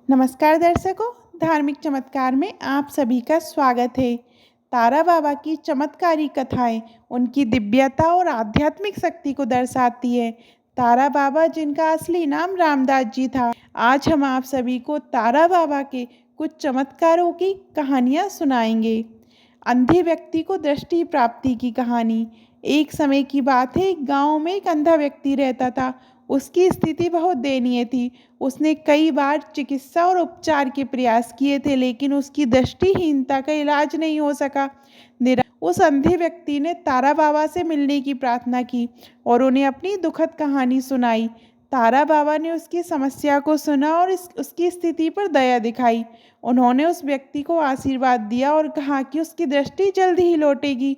नमस्कार दर्शकों, धार्मिक चमत्कार में आप सभी का स्वागत है। तारा बाबा की चमत्कारी कथाएं उनकी दिव्यता और आध्यात्मिक शक्ति को दर्शाती है। तारा बाबा, जिनका असली नाम रामदास जी था, आज हम आप सभी को तारा बाबा के कुछ चमत्कारों की कहानियां सुनाएंगे। अंधे व्यक्ति को दृष्टि प्राप्ति की कहानी। एक समय की बात है, एक गांव में एक अंधा व्यक्ति रहता था। उसकी स्थिति बहुत दयनीय थी। उसने कई बार चिकित्सा और उपचार के प्रयास किए थे, लेकिन उसकी दृष्टिहीनता का इलाज नहीं हो सका। उस अंधे व्यक्ति ने तारा बाबा से मिलने की प्रार्थना की और उन्हें अपनी दुखद कहानी सुनाई। तारा बाबा ने उसकी समस्या को सुना और उसकी स्थिति पर दया दिखाई। उन्होंने उस व्यक्ति को आशीर्वाद दिया और कहा कि उसकी दृष्टि जल्द ही लौटेगी।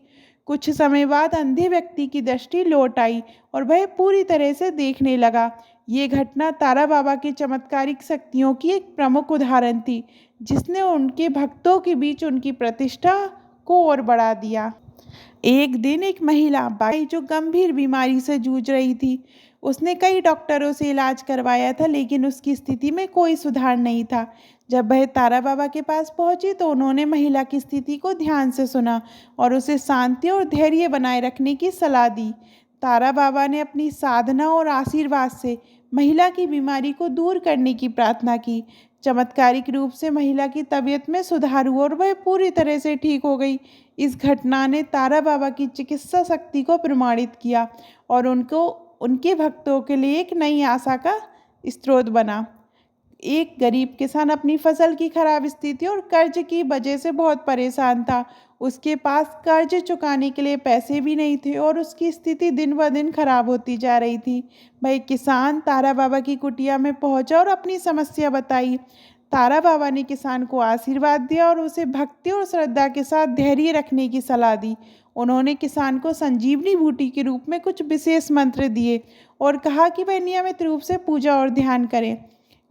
कुछ समय बाद अंधे व्यक्ति की दृष्टि लौट आई और वह पूरी तरह से देखने लगा। ये घटना तारा बाबा की चमत्कारिक शक्तियों की एक प्रमुख उदाहरण थी, जिसने उनके भक्तों के बीच उनकी प्रतिष्ठा को और बढ़ा दिया। एक दिन एक महिला बाई जो गंभीर बीमारी से जूझ रही थी। उसने कई डॉक्टरों से इलाज करवाया था, लेकिन उसकी स्थिति में कोई सुधार नहीं था। जब वह तारा बाबा के पास पहुंची तो उन्होंने महिला की स्थिति को ध्यान से सुना और उसे शांति और धैर्य बनाए रखने की सलाह दी। तारा बाबा ने अपनी साधना और आशीर्वाद से महिला की बीमारी को दूर करने की प्रार्थना की। चमत्कारिक रूप से महिला की तबीयत में सुधार हुआ और वह पूरी तरह से ठीक हो गई। इस घटना ने तारा बाबा की चिकित्सा शक्ति को प्रमाणित किया और उनको उनके भक्तों के लिए एक नई आशा का स्रोत बना। एक गरीब किसान अपनी फसल की खराब स्थिति और कर्ज की वजह से बहुत परेशान था। उसके पास कर्ज चुकाने के लिए पैसे भी नहीं थे और उसकी स्थिति दिन ब दिन खराब होती जा रही थी। वह किसान तारा बाबा की कुटिया में पहुंचा और अपनी समस्या बताई। तारा बाबा ने किसान को आशीर्वाद दिया और उसे भक्ति और श्रद्धा के साथ धैर्य रखने की सलाह दी। उन्होंने किसान को संजीवनी बूटी के रूप में कुछ विशेष मंत्र दिए और कहा कि वह नियमित रूप से पूजा और ध्यान करे।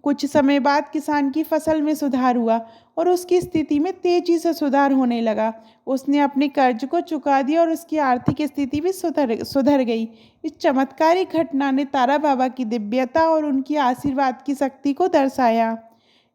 कुछ समय बाद किसान की फसल में सुधार हुआ और उसकी स्थिति में तेजी से सुधार होने लगा। उसने अपने कर्ज को चुका दिया और उसकी आर्थिक स्थिति भी सुधर गई। इस चमत्कारिक घटना ने तारा बाबा की दिव्यता और उनकी आशीर्वाद की शक्ति को दर्शाया।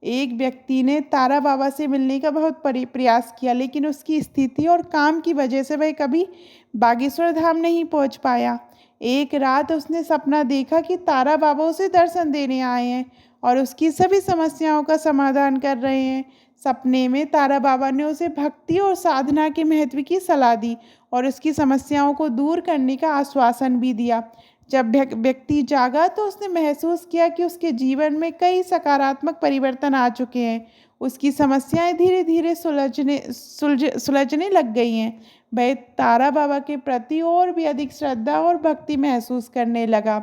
एक व्यक्ति ने तारा बाबा से मिलने का बहुत प्रयास किया, लेकिन उसकी स्थिति और काम की वजह से वह कभी बागेश्वर धाम नहीं पहुंच पाया। एक रात उसने सपना देखा कि तारा बाबा उसे दर्शन देने आए हैं और उसकी सभी समस्याओं का समाधान कर रहे हैं। सपने में तारा बाबा ने उसे भक्ति और साधना के महत्व की सलाह दी और उसकी समस्याओं को दूर करने का आश्वासन भी दिया। जब व्यक्ति जागा तो उसने महसूस किया कि उसके जीवन में कई सकारात्मक परिवर्तन आ चुके हैं। उसकी समस्याएं धीरे धीरे सुलझने लग गई हैं। वह तारा बाबा के प्रति और भी अधिक श्रद्धा और भक्ति महसूस करने लगा।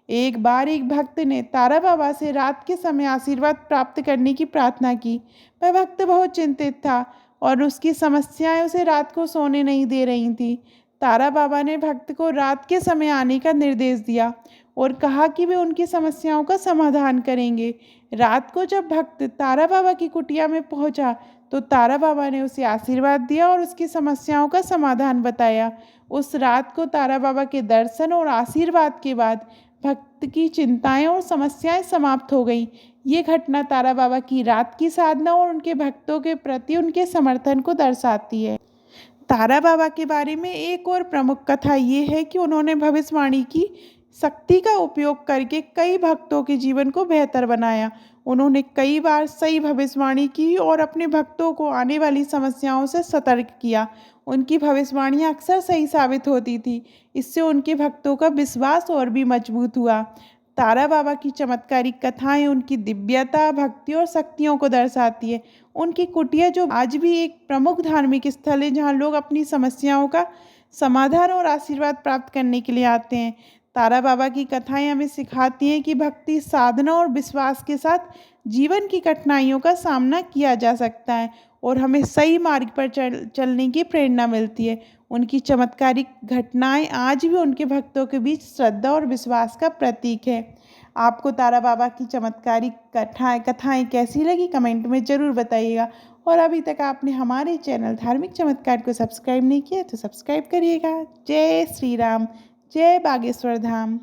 एक बार एक भक्त ने तारा बाबा से रात के समय आशीर्वाद प्राप्त करने की प्रार्थना की। वह भक्त बहुत चिंतित था और उसकी समस्याएं उसे रात को सोने नहीं दे रही थी। तारा बाबा ने भक्त को रात के समय आने का निर्देश दिया और कहा कि वे उनकी समस्याओं का समाधान करेंगे। रात को जब भक्त तारा बाबा की कुटिया में पहुंचा तो तारा बाबा ने उसे आशीर्वाद दिया और उसकी समस्याओं का समाधान बताया। उस रात को तारा बाबा के दर्शन और आशीर्वाद के बाद भक्त की चिंताएं और समस्याएं समाप्त हो गई। ये घटना तारा बाबा की रात की साधना और उनके भक्तों के प्रति उनके समर्थन को दर्शाती है। तारा बाबा के बारे में एक और प्रमुख कथा ये है कि उन्होंने भविष्यवाणी की शक्ति का उपयोग करके कई भक्तों के जीवन को बेहतर बनाया। उन्होंने कई बार सही भविष्यवाणी की और अपने भक्तों को आने वाली समस्याओं से सतर्क किया। उनकी भविष्यवाणियाँ अक्सर सही साबित होती थी। इससे उनके भक्तों का विश्वास और भी मजबूत हुआ। तारा बाबा की चमत्कारिक कथाएं उनकी दिव्यता, भक्ति और शक्तियों को दर्शाती है। उनकी कुटिया जो आज भी एक प्रमुख धार्मिक स्थल है, जहां लोग अपनी समस्याओं का समाधान और आशीर्वाद प्राप्त करने के लिए आते हैं। तारा बाबा की कथाएं हमें सिखाती हैं कि भक्ति, साधना और विश्वास के साथ जीवन की कठिनाइयों का सामना किया जा सकता है और हमें सही मार्ग पर चलने की प्रेरणा मिलती है। उनकी चमत्कारिक घटनाएं आज भी उनके भक्तों के बीच श्रद्धा और विश्वास का प्रतीक है। आपको तारा बाबा की चमत्कारिक कथाएं कैसी लगी, कमेंट में ज़रूर बताइएगा। और अभी तक आपने हमारे चैनल धार्मिक चमत्कार को सब्सक्राइब नहीं किया तो सब्सक्राइब करिएगा। जय श्री राम, जय बागेश्वर धाम।